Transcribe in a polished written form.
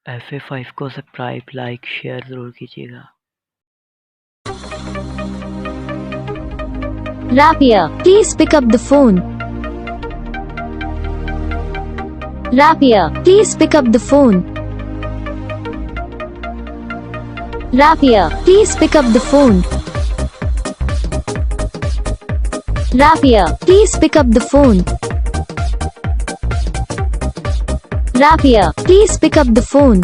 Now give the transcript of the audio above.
FA5 को subscribe like share ज़रूर कीजिएगा। Rabia, please pick up the phone. Rabia, please pick up the phone. Rabia, please pick up the phone. Rabia, please pick up the phone. Rabia, please pick up the phone.